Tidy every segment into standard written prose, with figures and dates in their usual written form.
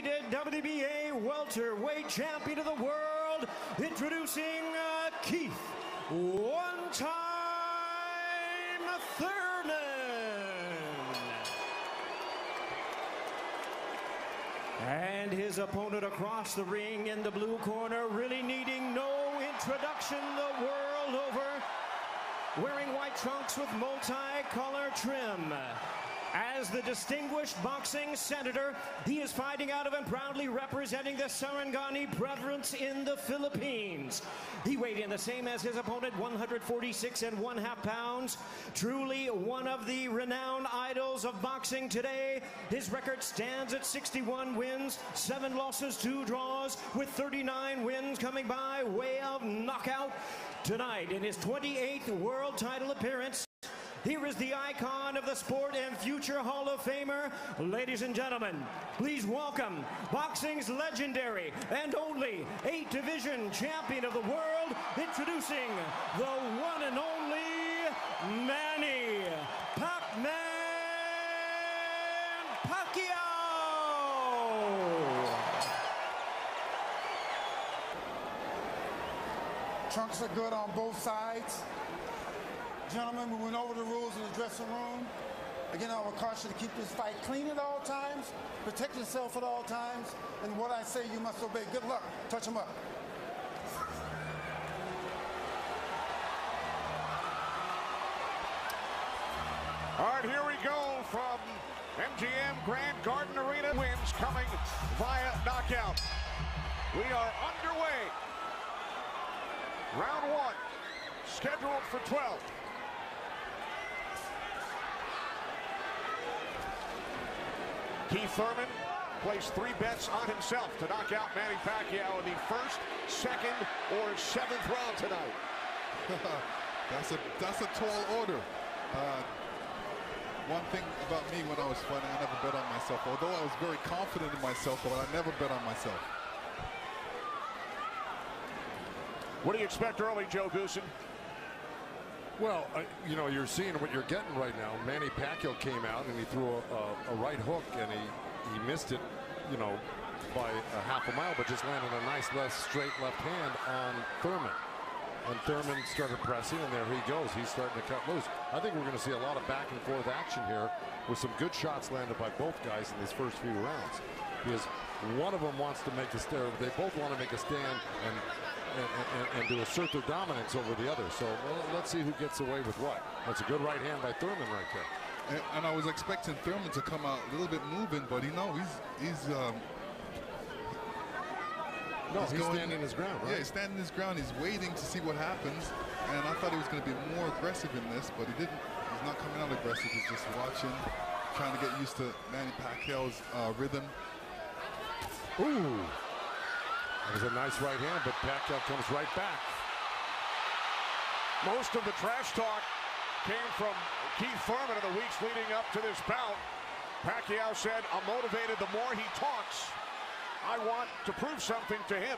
undefeated WBA welterweight champion of the world, introducing Kieth one-time Thurman. And his opponent across the ring in the blue corner, really needing no introduction the world over, wearing white trunks with multi-color trim. As the distinguished boxing senator, he is fighting out of and proudly representing the Sarangani Brothers in the Philippines. He weighed in the same as his opponent, 146½ pounds. Truly one of the renowned idols of boxing today. His record stands at 61 wins, 7 losses, 2 draws, with 39 wins coming by way of knockout. Tonight, in his 28th world title appearance, here is the icon of the sport and future Hall of Famer. Ladies and gentlemen, please welcome boxing's legendary and only 8-division champion of the world, introducing the one and only Manny Paquiao. Trunks are good on both sides. Gentlemen, we went over the rules in the dressing room. Again, I would caution you to keep this fight clean at all times, protect yourself at all times, and what I say you must obey. Good luck. Touch them up. All right, here we go from MGM Grand Garden Arena. Wins coming via knockout. We are underway. Round 1, scheduled for 12. Kieth Thurman placed 3 bets on himself to knock out Manny Paquiao in the 1st, 2nd, or 7th round tonight. That's a tall order. One thing about me when I was fighting, I never bet on myself. Although I was very confident in myself, but I never bet on myself. What do you expect early, Joe Goosen? Well, you know, you're seeing what you're getting right now. Manny Paquiao came out and he threw a right hook and he missed it, you know, by a half a mile, but just landed a nice straight left hand on Thurman. And Thurman started pressing, and there he goes. He's starting to cut loose. I think we're going to see a lot of back and forth action here with some good shots landed by both guys in these first few rounds. Because one of them wants to make a stand. They both want to make a stand and to assert their dominance over the other. So let's see who gets away with what. That's a good right hand by Thurman right there. And I was expecting Thurman to come out a little bit moving, but he's standing his ground, right? Yeah, he's standing his ground. He's waiting to see what happens. And I thought he was going to be more aggressive in this, but he didn't. He's not coming out aggressive. He's just watching, trying to get used to Manny Pacquiao's rhythm. Ooh. That was a nice right hand, but Paquiao comes right back. Most of the trash talk came from Kieth Thurman in the weeks leading up to this bout. Paquiao said, "I'm motivated the more he talks. I want to prove something to him."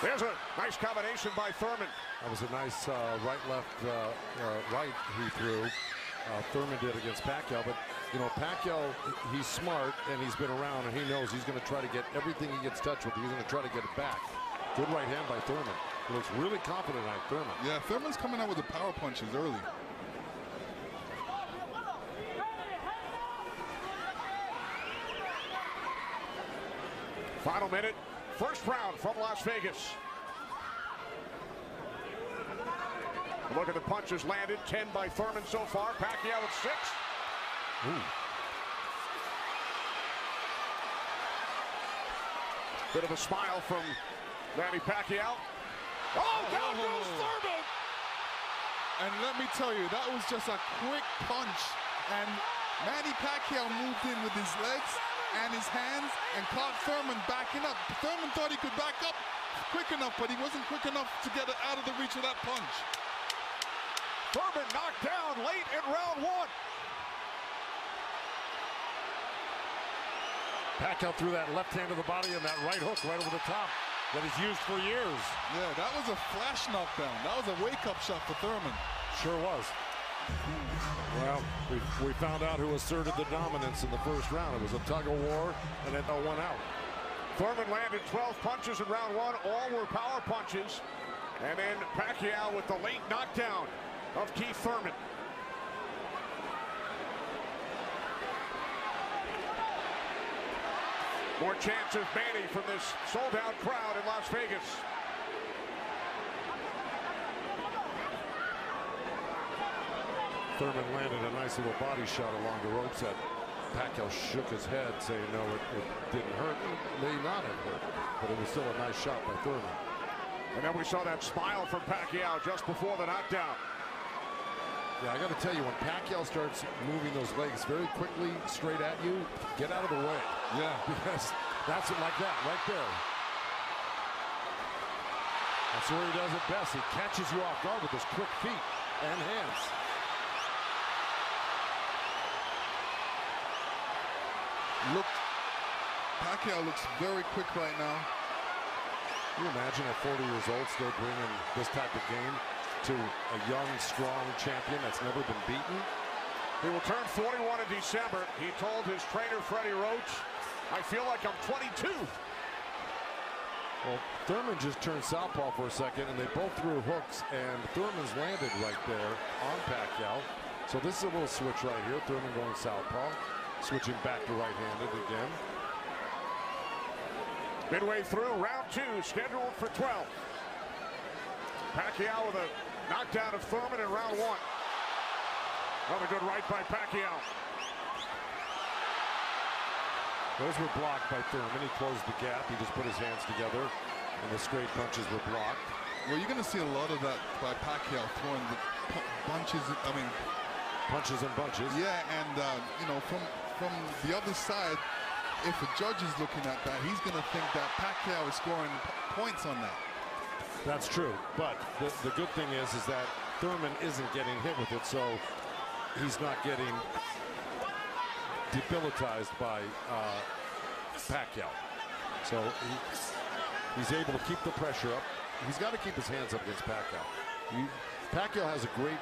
There's a nice combination by Thurman. That was a nice right-left right he threw. Thurman did against Paquiao, but you know, Paquiao, he's smart and he's been around and he knows he's going to try to get everything he gets touched with. He's going to try to get it back. Good right hand by Thurman. He looks really confident on Thurman. Yeah, Thurman's coming out with the power punches early. Final minute, first round from Las Vegas. Look at the punches landed, 10 by Thurman so far. Paquiao at 6. Ooh. Bit of a smile from Manny Pacquiao. Oh, down goes Thurman! And let me tell you, that was just a quick punch. And Manny Pacquiao moved in with his legs and his hands and caught Thurman backing up. Thurman thought he could back up quick enough, but he wasn't quick enough to get it out of the reach of that punch. Thurman knocked down late in round 1. Paquiao threw that left hand to the body and that right hook right over the top that he's used for years. Yeah, that was a flash knockdown. That was a wake-up shot for Thurman. Sure was. Well, we found out who asserted the dominance in the first round. It was a tug of war, and then one out. Thurman landed 12 punches in round one. All were power punches. And then Paquiao with the late knockdown of Kieth Thurman. More chance of Manny from this sold-out crowd in Las Vegas. Thurman landed a nice little body shot along the ropes that Paquiao shook his head, saying no, it didn't hurt. It may not have hurt, but it was still a nice shot by Thurman. And then we saw that smile from Paquiao just before the knockdown. Yeah, I got to tell you, when Paquiao starts moving those legs very quickly straight at you, get out of the way. Yeah. Because that's it, like that, right there. That's where he does it best. He catches you off guard with his quick feet and hands. Paquiao looks very quick right now. Can you imagine at 40 years old still bringing this type of game to a young, strong champion that's never been beaten? He will turn 41 in December. He told his trainer, Freddie Roach, I feel like I'm 22. Well, Thurman just turned southpaw for a second, and they both threw hooks, and Thurman's landed right there on Paquiao. So this is a little switch right here. Thurman going southpaw, switching back to right-handed again. Midway through round two, scheduled for 12. Paquiao with a knockdown of Thurman in round one. Another good right by Paquiao. Those were blocked by Thurman. He closed the gap. He just put his hands together, and the straight punches were blocked. Well, you're going to see a lot of that by Paquiao throwing the punches. Punches and bunches. Yeah, and you know, from the other side, if a judge is looking at that, he's going to think that Paquiao is scoring points on that. That's true, but the good thing is that Thurman isn't getting hit with it, so he's not getting debilitized by Paquiao. So he's able to keep the pressure up. He's got to keep his hands up against Paquiao. Paquiao has a great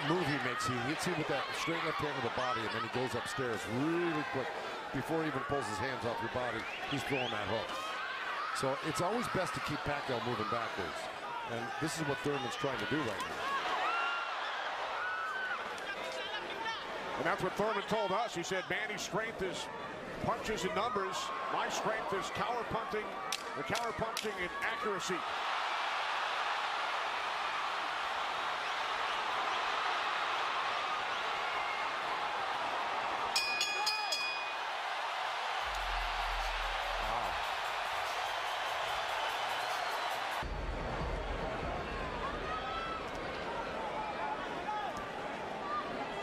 move he makes. He hits you with that straight left hand of the body, and then he goes upstairs really quick. Before he even pulls his hands off your body, he's throwing that hook. So it's always best to keep Paquiao moving backwards. And this is what Thurman's trying to do right now. And that's what Thurman told us. He said Manny's strength is punches and numbers. My strength is counter punching and accuracy.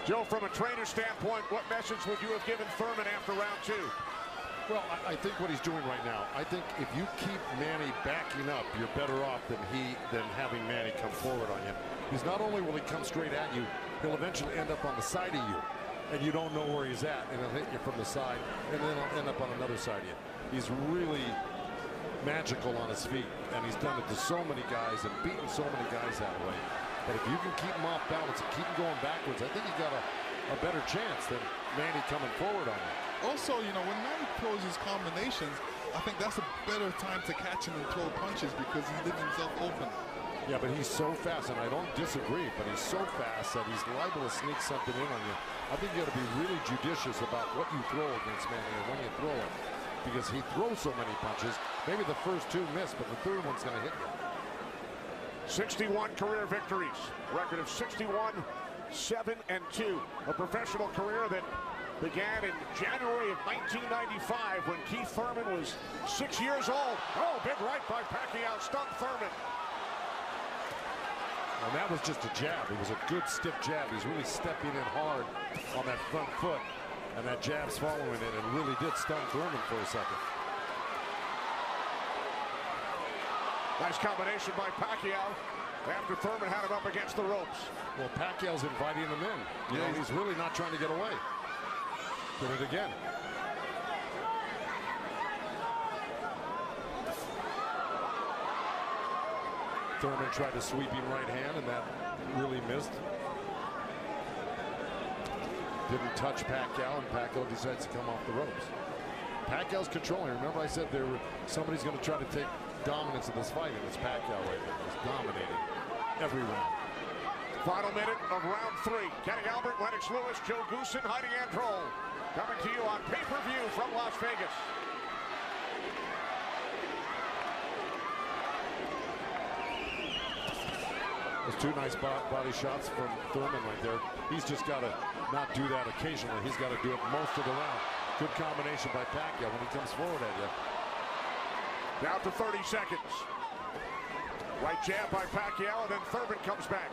Joe, from a trainer standpoint, what message would you have given Thurman after round two? Well, I think what he's doing right now, I think if you keep Manny backing up, you're better off than having Manny come forward on you. Because not only will he come straight at you, he'll eventually end up on the side of you, and you don't know where he's at, and he'll hit you from the side, and then he'll end up on another side of you. He's really magical on his feet, and he's done it to so many guys and beaten so many guys that way. But if you can keep him off balance and keep him going backwards, I think you got a better chance than Manny coming forward on you. Also, you know, when Manny throws his combinations, I think that's a better time to catch him and throw punches because he leaves himself open. Yeah, but he's so fast, and I don't disagree, but he's so fast that he's liable to sneak something in on you. I think you got to be really judicious about what you throw against Manny and when you throw it, because he throws so many punches. Maybe the first two miss, but the third one's going to hit you. 61 career victories, record of 61, 7 and 2. A professional career that began in January of 1995 when Kieth Thurman was 6 years old. Oh, big right by Paquiao, stunned Thurman. And that was just a jab. It was a good stiff jab. He's really stepping in hard on that front foot, and that jab's following it and really did stun Thurman for a second. Nice combination by Paquiao after Thurman had him up against the ropes. Well, Pacquiao's inviting him in. You know, he's really not trying to get away. Did it again. Thurman tried a sweeping right hand, and that really missed. Didn't touch Paquiao, and Paquiao decides to come off the ropes. Paquiao's controlling. Remember I said somebody's going to try to take dominance of this fight, and it's Paquiao right there. He's dominating every round. Final minute of round 3. Kenny Albert, Lennox Lewis, Joe Goosen, Heidi Androl. Coming to you on pay-per-view from Las Vegas. Those 2 nice body shots from Thurman right there. He's just got to not do that occasionally. He's got to do it most of the round. Good combination by Paquiao when he comes forward at you. Down to 30 seconds. Right jab by Paquiao, and then Thurman comes back.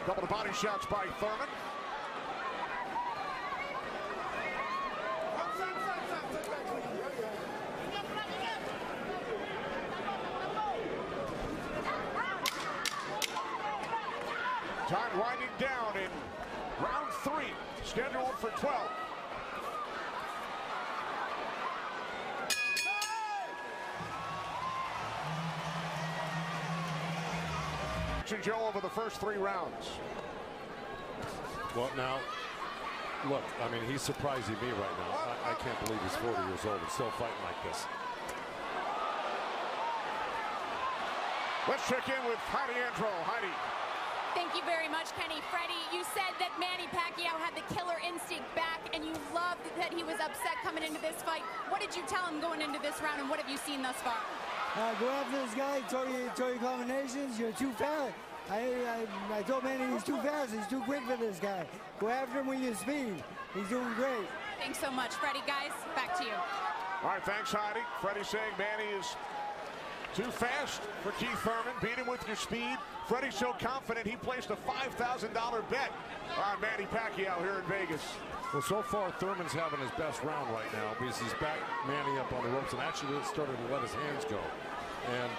Couple of body shots by Thurman. Time winding down in round 3, scheduled for 12. Joe over the first 3 rounds. Well, now, look, I mean, he's surprising me right now. I can't believe he's 40 years old and still fighting like this. Let's check in with Heidi Androl. Heidi. Thank you very much, Kenny. Freddie, you said that Manny Paquiao had the killer instinct back, and you loved that he was upset coming into this fight. What did you tell him going into this round, and what have you seen thus far? Go after this guy, throw your combinations, you're too fast. I told Manny he's too fast, he's too quick for this guy. Go after him with your speed. He's doing great. Thanks so much, Freddie. Guys, back to you. All right, thanks, Heidi. Freddie saying Manny is too fast for Kieth Thurman. Beat him with your speed. Freddie's so confident he placed a $5,000 bet on Manny Paquiao here in Vegas. Well, so far, Thurman's having his best round right now because he's backed Manny up on the ropes and actually started to let his hands go. And,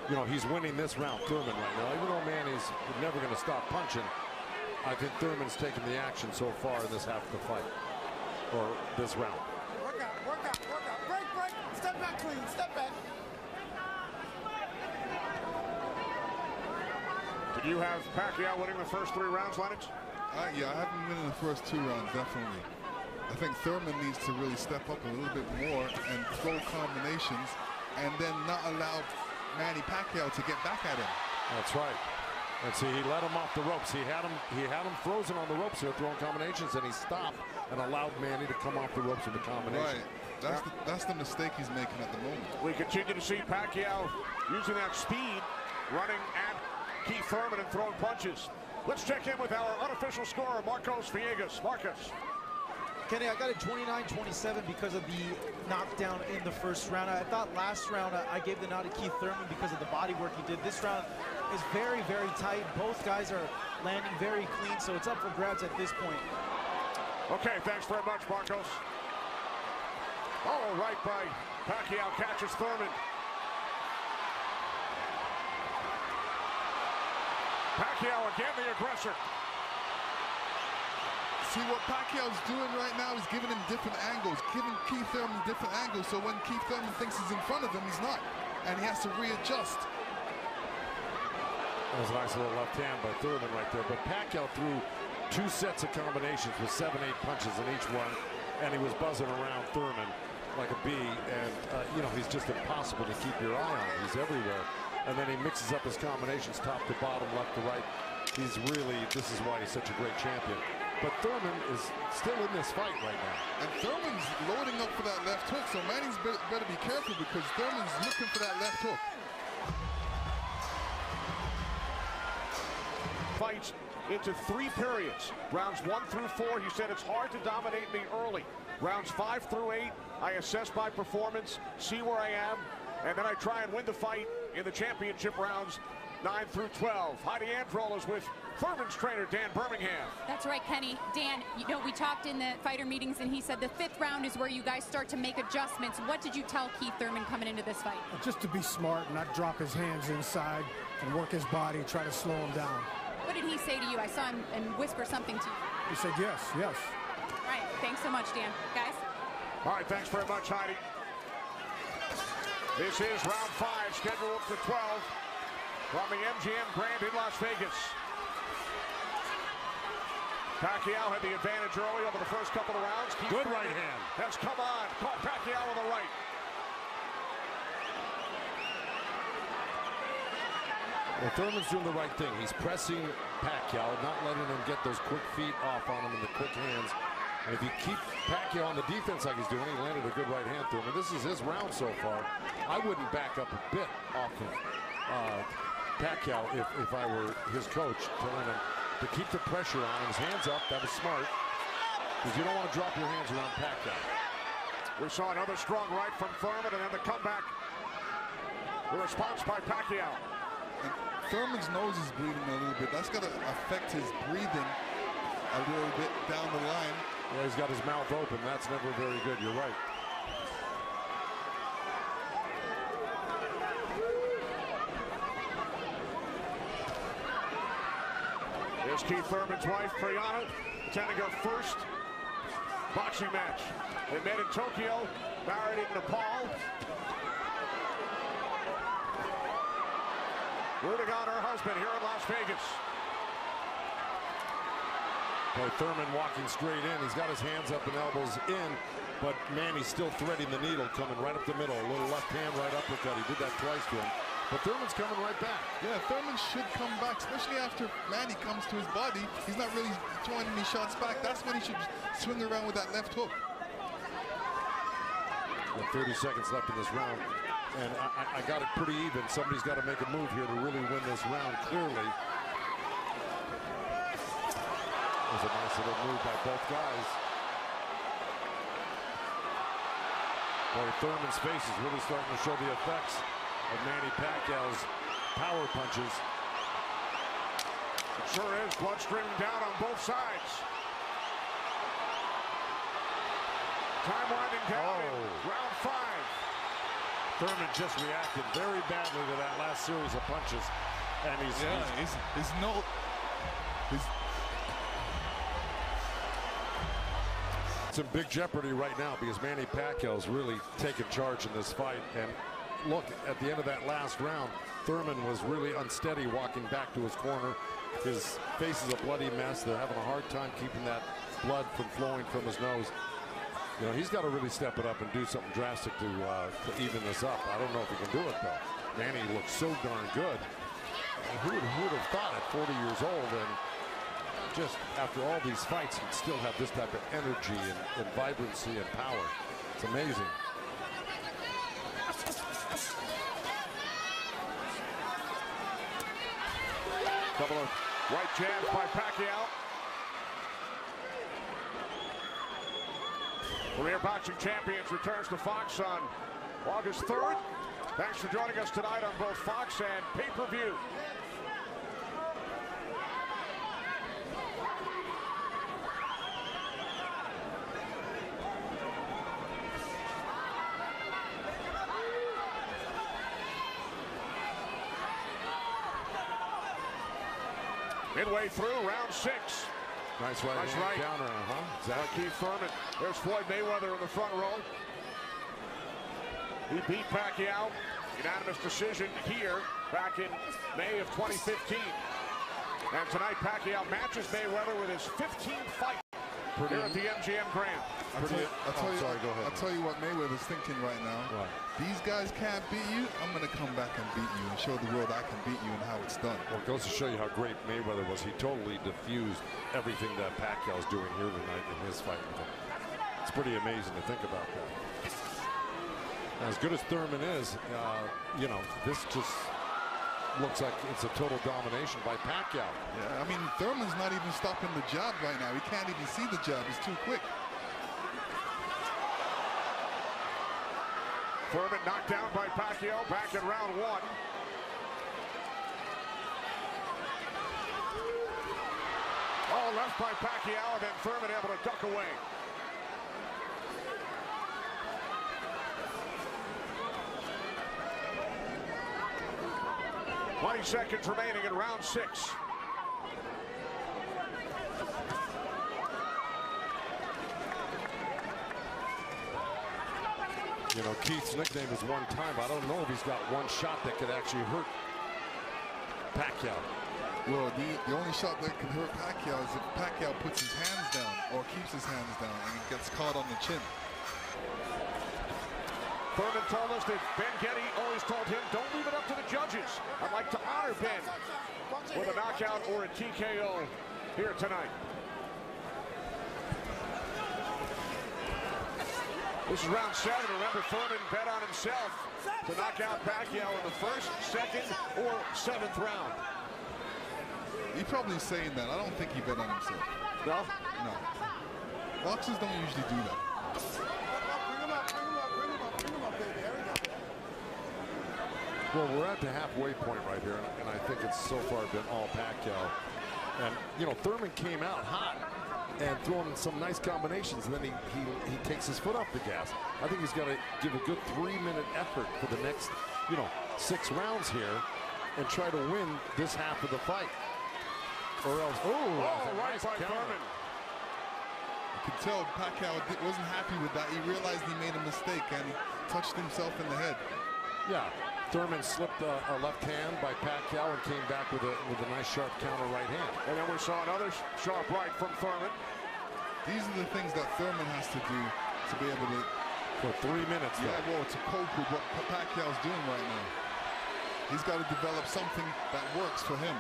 you know, he's winning this round, Thurman, right now. Even though Manny's never going to stop punching, I think Thurman's taken the action so far in this half of the fight, or this round. Work out, work out, work out. Break, break. Step back clean, step back. Did you have Paquiao winning the first 3 rounds, Lennox? Yeah, I have him winning the first 2 rounds, definitely. I think Thurman needs to really step up a little bit more and throw combinations and then not allow Manny Paquiao to get back at him. That's right. And see, he let him off the ropes. He had him frozen on the ropes here, throwing combinations, and he stopped and allowed Manny to come off the ropes with the combination. Right. That's the mistake he's making at the moment. We continue to see Paquiao using that speed, running at Kieth Thurman and throwing punches. Let's check in with our unofficial scorer, Marcos Villegas. Marcos. Kenny, I got a 29-27 because of the knockdown in the first round. I thought last round I gave the nod to Kieth Thurman because of the body work he did. This round is very, very tight. Both guys are landing very clean, so it's up for grabs at this point. Okay, thanks very much, Marcos. Oh, right by Paquiao, catches Thurman. Paquiao again, the aggressor. See, what Pacquiao's doing right now is giving him different angles, giving Kieth Thurman different angles, so when Kieth Thurman thinks he's in front of him, he's not, and he has to readjust. That was a nice little left hand by Thurman right there, but Paquiao threw 2 sets of combinations with 7-8 punches in each one, and he was buzzing around Thurman like a bee, and, you know, he's just impossible to keep your eye on. He's everywhere, and then he mixes up his combinations top to bottom, left to right. He's really, this is why he's such a great champion. But Thurman is still in this fight right now. And Thurman's loading up for that left hook, so Manny's better be careful because Thurman's looking for that left hook. Fights into 3 periods. Rounds 1 through 4, he said it's hard to dominate me early. Rounds 5 through 8, I assess my performance, see where I am, and then I try and win the fight in the championship rounds 9 through 12. Heidi Androl is with Thurman's trainer, Dan Birmingham. That's right, Kenny. Dan, you know, we talked in the fighter meetings, and he said the 5th round is where you guys start to make adjustments. What did you tell Kieth Thurman coming into this fight? Just to be smart and not drop his hands inside and work his body, try to slow him down. What did he say to you? I saw him and whisper something to you. He said yes, yes. All right, thanks so much, Dan. Guys? All right, thanks very much, Heidi. This is round 5, scheduled for 12 from the MGM Grand in Las Vegas. Paquiao had the advantage early over the first couple of rounds. Good right hand. Has come on. Caught Paquiao with the right. Well, Thurman's doing the right thing. He's pressing Paquiao, not letting him get those quick feet off on him and the quick hands. And if you keep Paquiao on the defense like he's doing, he landed a good right hand to him. And this is his round so far. I wouldn't back up a bit off of Paquiao if I were his coach, telling him to keep the pressure on his hands up. That was smart, because you don't want to drop your hands around Paquiao. We saw another strong right from Thurman, and then the comeback. The response by Paquiao. And Thurman's nose is bleeding a little bit. That's going to affect his breathing a little bit down the line. Yeah, he's got his mouth open. That's never very good. You're right. Here's Kieth Thurman's wife, Priyana, attending her first boxing match. They met in Tokyo, married in Nepal. Rooting on her husband here in Las Vegas. Boy, Thurman walking straight in. He's got his hands up and elbows in, but Manny's still threading the needle, coming right up the middle. A little left hand, right uppercut. He did that twice to him. But Thurman's coming right back. Yeah, Thurman should come back, especially after Manny comes to his body. He's not really throwing any shots back. That's when he should swing around with that left hook. With 30 seconds left in this round, and I got it pretty even. Somebody's got to make a move here to really win this round clearly. It was a nice little move by both guys. Boy, Thurman's face is really starting to show the effects of Manny Pacquiao's power punches. It sure is. Blood streaming down on both sides. Time winding down in round 5. Thurman just reacted very badly to that last series of punches, and he's in big jeopardy right now because Manny Pacquiao's really taken charge in this fight. And look, at the end of that last round, Thurman was really unsteady walking back to his corner. His face is a bloody mess. They're having a hard time keeping that blood from flowing from his nose. You know, he's got to really step it up and do something drastic to even this up. I don't know if he can do it, though. Manny looks so darn good. Who would have thought at 40 years old and just after all these fights, he'd still have this type of energy and vibrancy and power. It's amazing. Couple of right jabs by Paquiao. Premier Boxing Champions returns to Fox on August 3rd. Thanks for joining us tonight on both Fox and pay-per-view. Midway through round 6. Nice right counter, Exactly. Kieth Thurman. There's Floyd Mayweather in the front row. He beat Pacquiao. Unanimous decision here back in May of 2015. And tonight Pacquiao matches Mayweather with his 15th fight here at the MGM Grand. I'll tell you what Mayweather's thinking right now. Right. These guys can't beat you. I'm going to come back and beat you and show the world I can beat you and how it's done. Well, it goes to show you how great Mayweather was. He totally diffused everything that Pacquiao's doing here tonight in his fight with him. It's pretty amazing to think about that. As good as Thurman is, you know, this just looks like it's a total domination by Paquiao. Yeah, I mean, Thurman's not even stopping the jab right now. He can't even see the jab. It's too quick. Thurman knocked down by Paquiao back in round 1. All left by Paquiao, and then Thurman able to duck away. "20 seconds remaining in round 6. You know, Keith's nickname is one time. I don't know if he's got one shot that could actually hurt Paquiao. Well, the only shot that can hurt Paquiao is if Paquiao puts his hands down or keeps his hands down and he gets caught on the chin. Thurman told us that Ben Getty always told him, don't leave it up to the judges. I'd like to honor Ben with a knockout or a TKO here tonight. This is round 7. Remember, Thurman bet on himself to knock out Paquiao in the first, second, or 7th round. He's probably saying that. I don't think he bet on himself. No? No. Boxers don't usually do that. Well, we're at the halfway point right here, and I think it's so far been all Paquiao. And, you know, Thurman came out hot and throwing some nice combinations, and then he takes his foot off the gas. I think he's got to give a good 3-minute effort for the next, you know, 6 rounds here and try to win this half of the fight. Or else, right nice by Thurman. You could tell Paquiao wasn't happy with that. He realized he made a mistake and he touched himself in the head. Yeah, Thurman slipped a left hand by Paquiao and came back with a nice sharp counter right hand. And then we saw another sharp right from Thurman. These are the things that Thurman has to do to be able to... For 3 minutes, yeah, well, to cope with what Pacquiao's doing right now. He's got to develop something that works for him.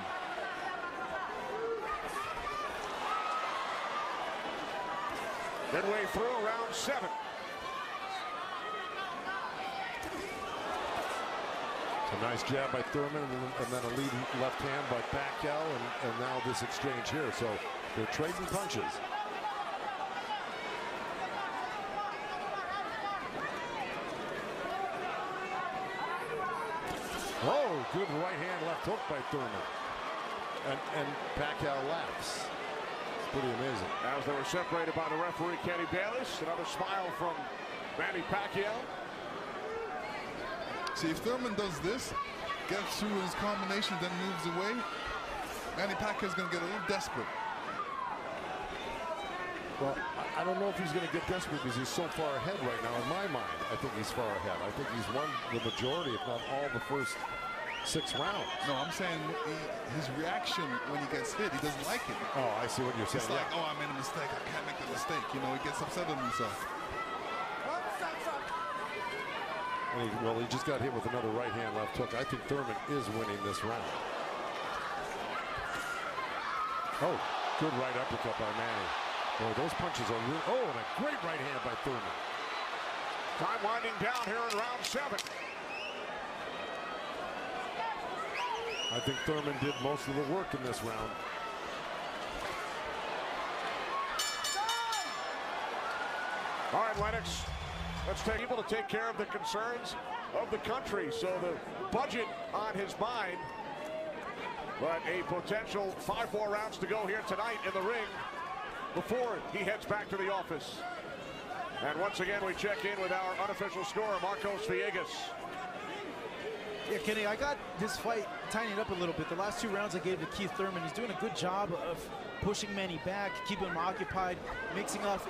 Midway through round 7. A nice jab by Thurman, and then a lead left hand by Paquiao, and now this exchange here. So they're trading punches. Oh, good right hand left hook by Thurman. And Paquiao laughs. It's pretty amazing. As they were separated by the referee, Kenny Bayless. Another smile from Manny Paquiao. See, if Thurman does this, gets through his combination, then moves away, Manny Pacquiao's going to get a little desperate. Well, I don't know if he's going to get desperate because he's so far ahead right now. In my mind, I think he's far ahead. I think he's won the majority, if not all, the first 6 rounds. No, I'm saying his reaction when he gets hit, he doesn't like it. Oh, I see what you're saying. It's like, oh, I made a mistake. I can't make the mistake. You know, he gets upset with himself. And he just got hit with another right hand left hook. I think Thurman is winning this round. Oh, good right uppercut by Manny. Boy, those punches are real. Oh, and a great right hand by Thurman. Time winding down here in round 7. I think Thurman did most of the work in this round. All right, Lennox. Let's take able to take care of the concerns of the country. So the budget on his mind. But a potential 5 more rounds to go here tonight in the ring before he heads back to the office. And once again, we check in with our unofficial scorer, Marcos Villegas. Yeah, Kenny, I got this fight tightened up a little bit. The last 2 rounds I gave to Kieth Thurman. He's doing a good job of pushing Manny back, keeping him occupied, mixing up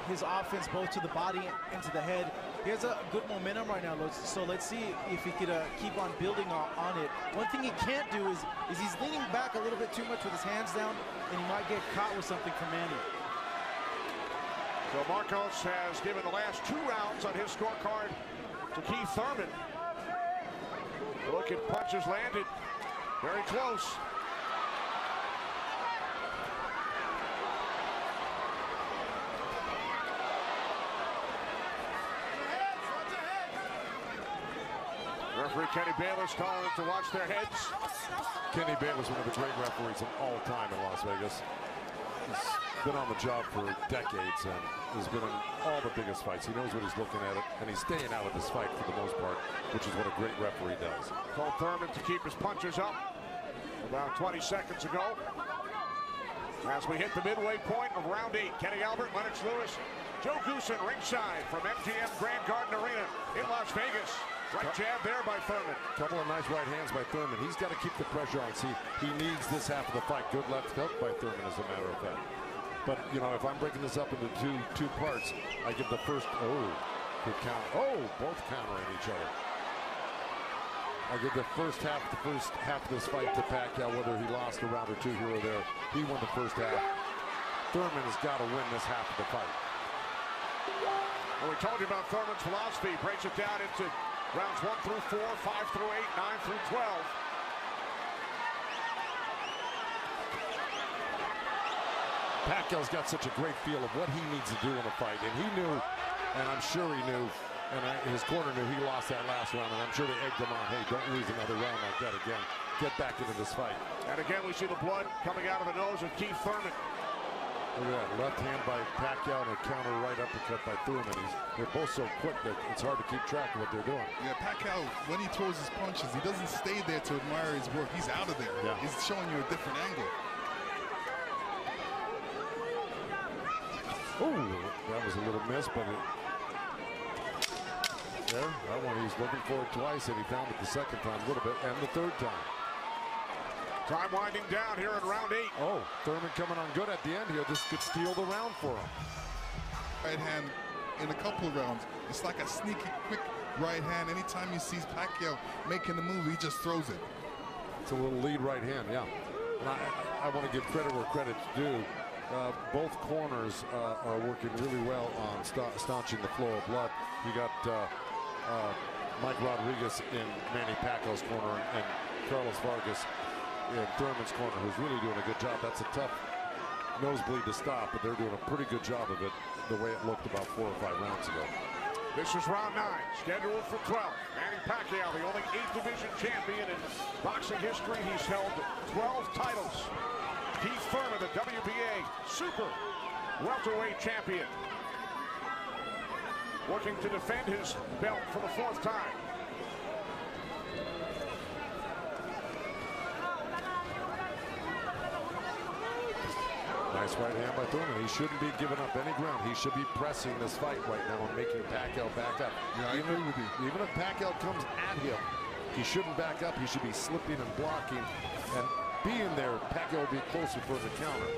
his offense both to the body and to the head. He has a good momentum right now, so let's see if he could keep on building on it. One thing he can't do is he's leaning back a little bit too much with his hands down, and he might get caught with something from Manny. So Marcos has given the last 2 rounds on his scorecard to Kieth Thurman. Look at punches landed. Very close. Referee Kenny Bayless telling them to watch their heads. Kenny Bayless, one of the great referees of all time in Las Vegas. He's been on the job for decades and has been in all the biggest fights. He knows what he's looking at, and he's staying out of this fight for the most part, which is what a great referee does. Told Thurman to keep his punches up about 20 seconds ago. As we hit the midway point of round 8, Kenny Albert, Lennox Lewis, Joe Goosen ringside from MGM Grand Garden Arena in Las Vegas. Right jab there by Thurman. Couple of nice right hands by Thurman. He's got to keep the pressure on. See, he needs this half of the fight. Good left hook by Thurman, as a matter of fact. But, you know, if I'm breaking this up into two parts, I give the first, Good count. Oh, both countering each other. I'll give the first half of this fight to Paquiao, whether he lost a round or two here or there. He won the first half. Thurman has got to win this half of the fight. Well, we told you about Thurman's philosophy. He breaks it down into rounds 1 through 4, 5 through 8, 9 through 12. Pacquiao's got such a great feel of what he needs to do in a fight, and he knew, and I'm sure he knew, and his corner knew he lost that last round, and I'm sure they egged him on, hey, don't lose another round like that again. Get back into this fight. And again, we see the blood coming out of the nose of Kieth Thurman. Look at that, left hand by Paquiao and a counter right uppercut by Thurman. They're both so quick that it's hard to keep track of what they're doing. Yeah, Paquiao, when he throws his punches, he doesn't stay there to admire his work. He's out of there. Yeah. He's showing you a different angle. Oh, that was a little miss, but there, that one he's looking for it twice, and he found it the second time a little bit, and the third time. Time winding down here in round 8. Oh, Thurman coming on good at the end here. This could steal the round for him. Right hand in a couple of rounds. It's like a sneaky, quick right hand. Anytime he sees Paquiao making the move, he just throws it. It's a little lead right hand, yeah. And I want to give credit where credit's due. Both corners are working really well on staunching the flow of blood. You got Mike Rodriguez in Manny Paquiao's corner and Carlos Vargas in Thurman's corner, who's really doing a good job. That's a tough nosebleed to stop, but they're doing a pretty good job of it the way it looked about 4 or 5 rounds ago. This is round 9, scheduled for 12. Manny Paquiao, the only 8th division champion in boxing history. He's held 12 titles. Kieth Thurman, the WBA super welterweight champion, working to defend his belt for the 4th time. Nice right hand by Thurman. He shouldn't be giving up any ground. He should be pressing this fight right now and making Paquiao back up. Yeah, I agree with you. Even if Paquiao comes at him, he shouldn't back up. He should be slipping and blocking. And being there, Paquiao will be closer for the counter.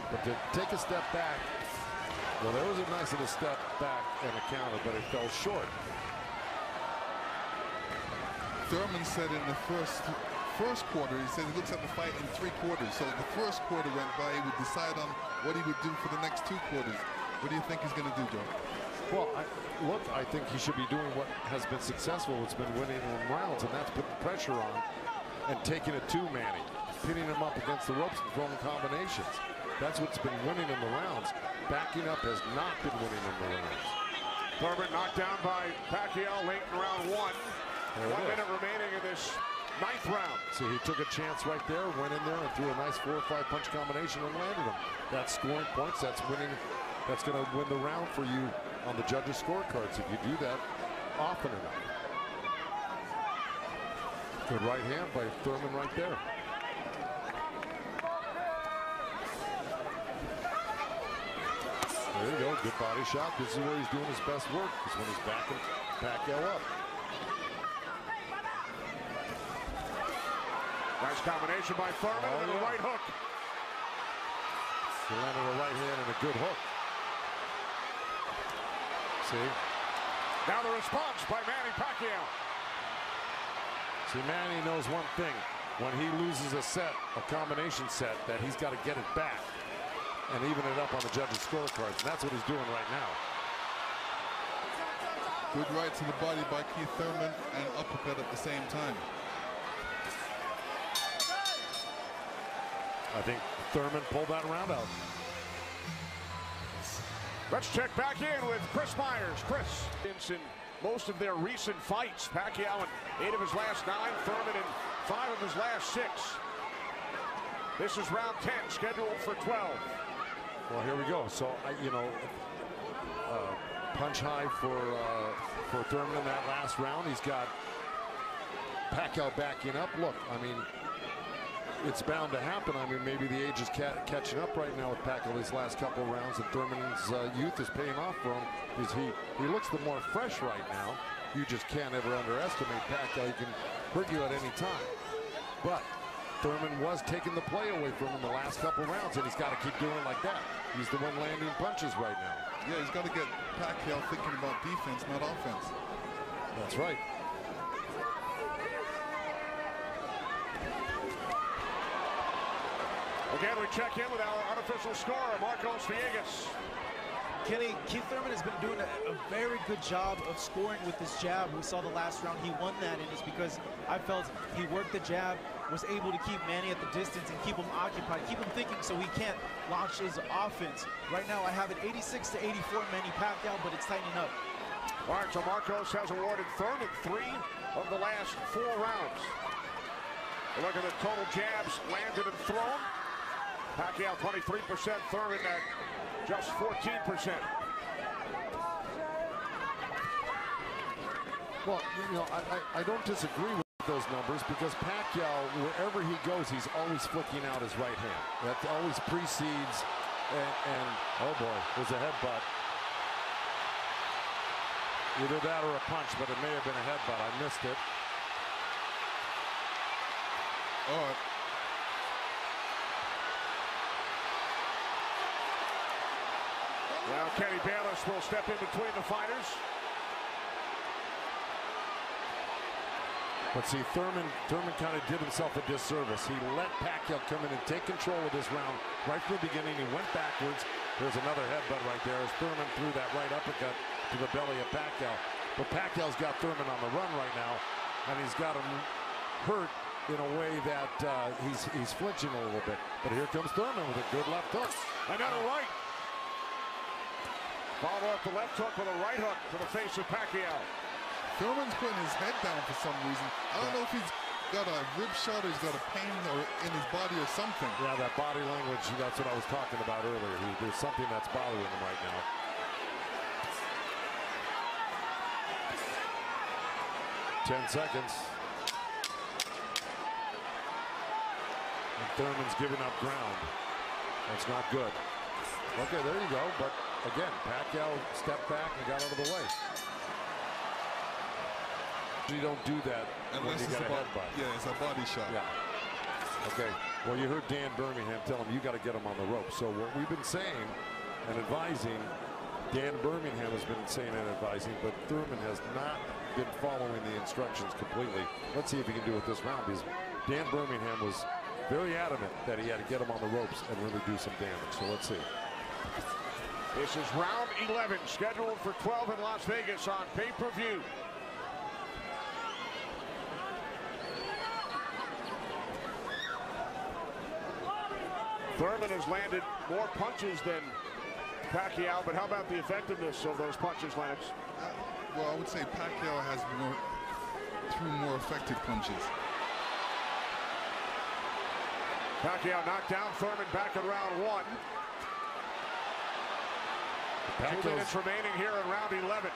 But to take a step back, well, there was a nice little step back and a counter, but it fell short. Thurman said in the first quarter, he said he looks at the fight in 3 quarters. So the first quarter went by, he would decide on what he would do for the next 2 quarters. What do you think he's going to do, Joe? Well, I think he should be doing what has been successful. It's been winning in rounds, and that's putting pressure on and taking it to Manny, pinning him up against the ropes and throwing combinations. That's what's been winning in the rounds. Backing up has not been winning in the rounds. Thurman knocked down by Paquiao late in round 1. 1 minute remaining in this 9th round. See, he took a chance right there, went in there and threw a nice 4 or 5 punch combination and landed him. That's scoring points. That's winning. That's going to win the round for you on the judges' scorecards if you do that often enough. Good right hand by Thurman right there. There you go. Good body shot. This is where he's doing his best work. Is when he's backing Paquiao up. Nice combination by Thurman and a right hook. He landed a right hand and a good hook. See? Now the response by Manny Paquiao. See, Manny knows one thing. When he loses a set, a combination set, that he's got to get it back and even it up on the judges' scorecards. And that's what he's doing right now. Good right to the body by Kieth Thurman and uppercut at the same time. I think Thurman pulled that round out. Let's check back in with Chris Myers. Chris, in most of their recent fights, Paquiao in 8 of his last 9, Thurman in 5 of his last 6. This is round 10, scheduled for 12. Well, here we go. So, punch high for Thurman in that last round. He's got Paquiao backing up. Look, I mean, it's bound to happen. I mean, maybe the age is catching up right now with Paquiao these last couple of rounds, and Thurman's youth is paying off for him because he looks the more fresh right now. You just can't ever underestimate Paquiao. He can hurt you at any time. But Thurman was taking the play away from him the last couple rounds, and he's got to keep doing it like that. He's the one landing punches right now. Yeah, he's got to get Pacquiao thinking about defense, not offense. That's right. Again, we check in with our unofficial scorer, Marcos Villegas. Kenny, Kieth Thurman has been doing a very good job of scoring with his jab. We saw the last round he won that, and it's because I felt he worked the jab, was able to keep Manny at the distance and keep him occupied, keep him thinking so he can't launch his offense. Right now, I have it 86-84 Manny Paquiao, but it's tightening up. All right, so Marcos has awarded Thurman 3 of the last 4 rounds. Look at the total jabs landed and thrown. Paquiao 23%, Thurman at just 14%. Well, you know, I don't disagree with those numbers because Pacquiao, wherever he goes, he's always flicking out his right hand. That always precedes, and oh boy, there's a headbutt. Either that or a punch, but it may have been a headbutt. I missed it. Oh. Now Kenny Bayless will step in between the fighters. But see, Thurman kind of did himself a disservice. He let Pacquiao come in and take control of this round right from the beginning. He went backwards. There's another headbutt right there as Thurman threw that right uppercut to the belly of Pacquiao. But Pacquiao's got Thurman on the run right now, and he's got him hurt in a way that he's flinching a little bit. But here comes Thurman with a good left hook. Another right. Follow up the left hook with a right hook to the face of Pacquiao. Thurman's putting his head down for some reason. I don't know if he's got a rib shot or he's got a pain or in his body or something. Yeah, that body language, that's what I was talking about earlier. There's something that's bothering him right now. Ten seconds. And Thurman's giving up ground. That's not good. Okay, there you go. But again, Pacquiao stepped back and got out of the way. You don't do that unless you get a headbutt. Yeah, it's a body shot. Yeah. Okay. Well, you heard Dan Birmingham tell him you got to get him on the rope. So what we've been saying and advising, Dan Birmingham has been saying and advising, but Thurman has not been following the instructions completely. Let's see if he can do it this round, because Dan Birmingham was very adamant that he had to get him on the ropes and really do some damage. So let's see. This is round 11, scheduled for 12 in Las Vegas on pay-per-view. Thurman has landed more punches than Pacquiao, but how about the effectiveness of those punches, Lennox? Well, I would say Pacquiao has threw more effective punches. Pacquiao knocked down Thurman back in round 1. 2 minutes remaining here in round 11.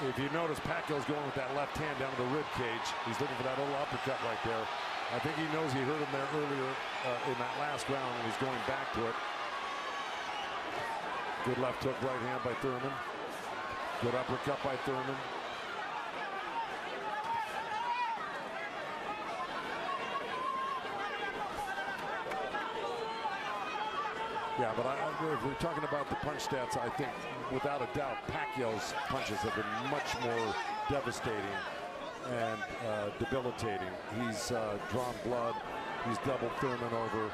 If you notice, Pacquiao's going with that left hand down to the rib cage. He's looking for that little uppercut right there. I think he knows he hurt him there earlier in that last round, and he's going back to it. Good left hook, right hand by Thurman. Good uppercut by Thurman. Yeah, but if we're talking about the punch stats, I think without a doubt Pacquiao's punches have been much more devastating and debilitating. He's drawn blood. He's doubled Thurman over.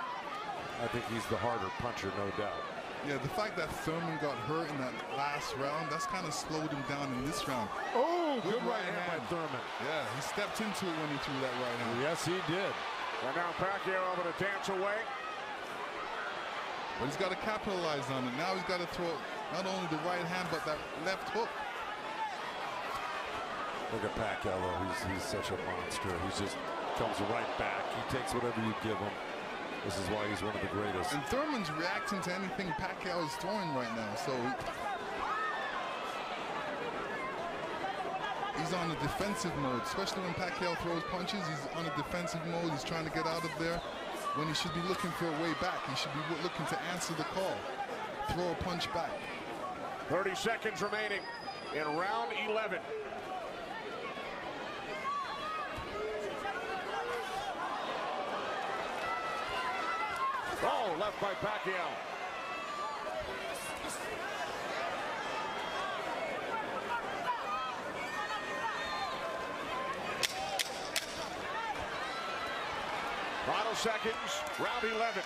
I think he's the harder puncher, no doubt. Yeah, the fact that Thurman got hurt in that last round, that's kind of slowed him down in this round. Oh, good right hand by Thurman. Yeah, he stepped into it when he threw that right hand. Yes, he did. And now Pacquiao able to dance away. But he's got to capitalize on it. Now he's got to throw not only the right hand, but that left hook. Look at Pacquiao, though. He's such a monster. He just comes right back. He takes whatever you give him. This is why he's one of the greatest. And Thurman's reacting to anything Pacquiao is throwing right now. So he's on a defensive mode, especially when Pacquiao throws punches. He's on a defensive mode. He's trying to get out of there when he should be looking for a way back. He should be looking to answer the call, throw a punch back. 30 seconds remaining in round 11. Oh, left by Paquiao. Final seconds, round 11.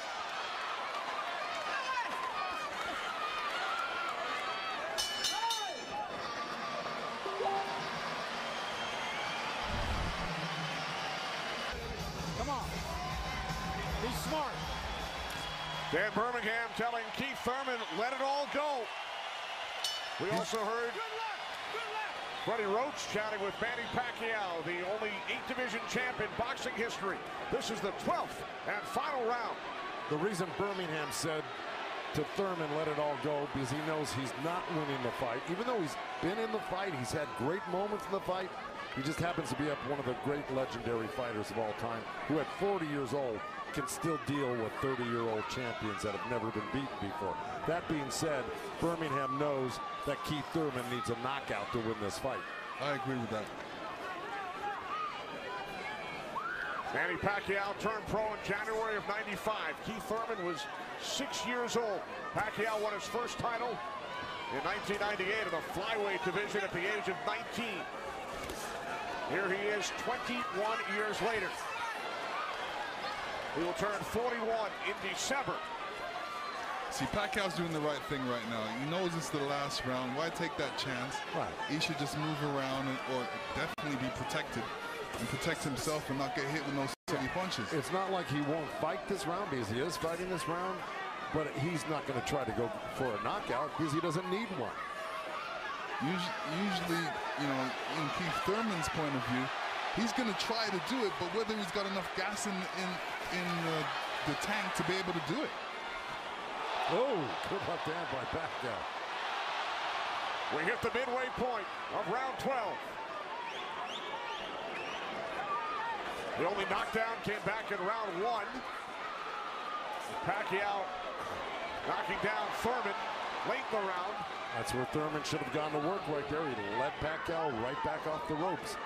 Come on. Be smart. Dan Birmingham telling Kieth Thurman, let it all go. We also heard Freddie Roach chatting with Manny Paquiao, the only 8th division champ in boxing history. This is the 12th and final round. The reason Birmingham said to Thurman, let it all go, because he knows he's not winning the fight. Even though he's been in the fight, he's had great moments in the fight. He just happens to be up one of the great legendary fighters of all time, who at 40 years old can still deal with 30-year-old champions that have never been beaten before. That being said, Birmingham knows that Kieth Thurman needs a knockout to win this fight. I agree with that. Manny Paquiao turned pro in January of '95. Kieth Thurman was 6 years old. Paquiao won his first title in 1998 in the flyweight division at the age of 19. Here he is 21 years later. He will turn 41 in December. See, Pacquiao's doing the right thing right now. He knows it's the last round. Why take that chance? Right. He should just move around or definitely be protected and protect himself and not get hit with no silly punches. It's not like he won't fight this round, because he is fighting this round, but he's not going to try to go for a knockout because he doesn't need one. Usually, you know, in Kieth Thurman's point of view, he's going to try to do it, but whether he's got enough gas in the tank to be able to do it. Oh, good left hand by Paquiao. We hit the midway point of round 12. The only knockdown came back in round 1. Paquiao knocking down Thurman late in the round. That's where Thurman should have gone to work right there. He led Paquiao right back off the ropes.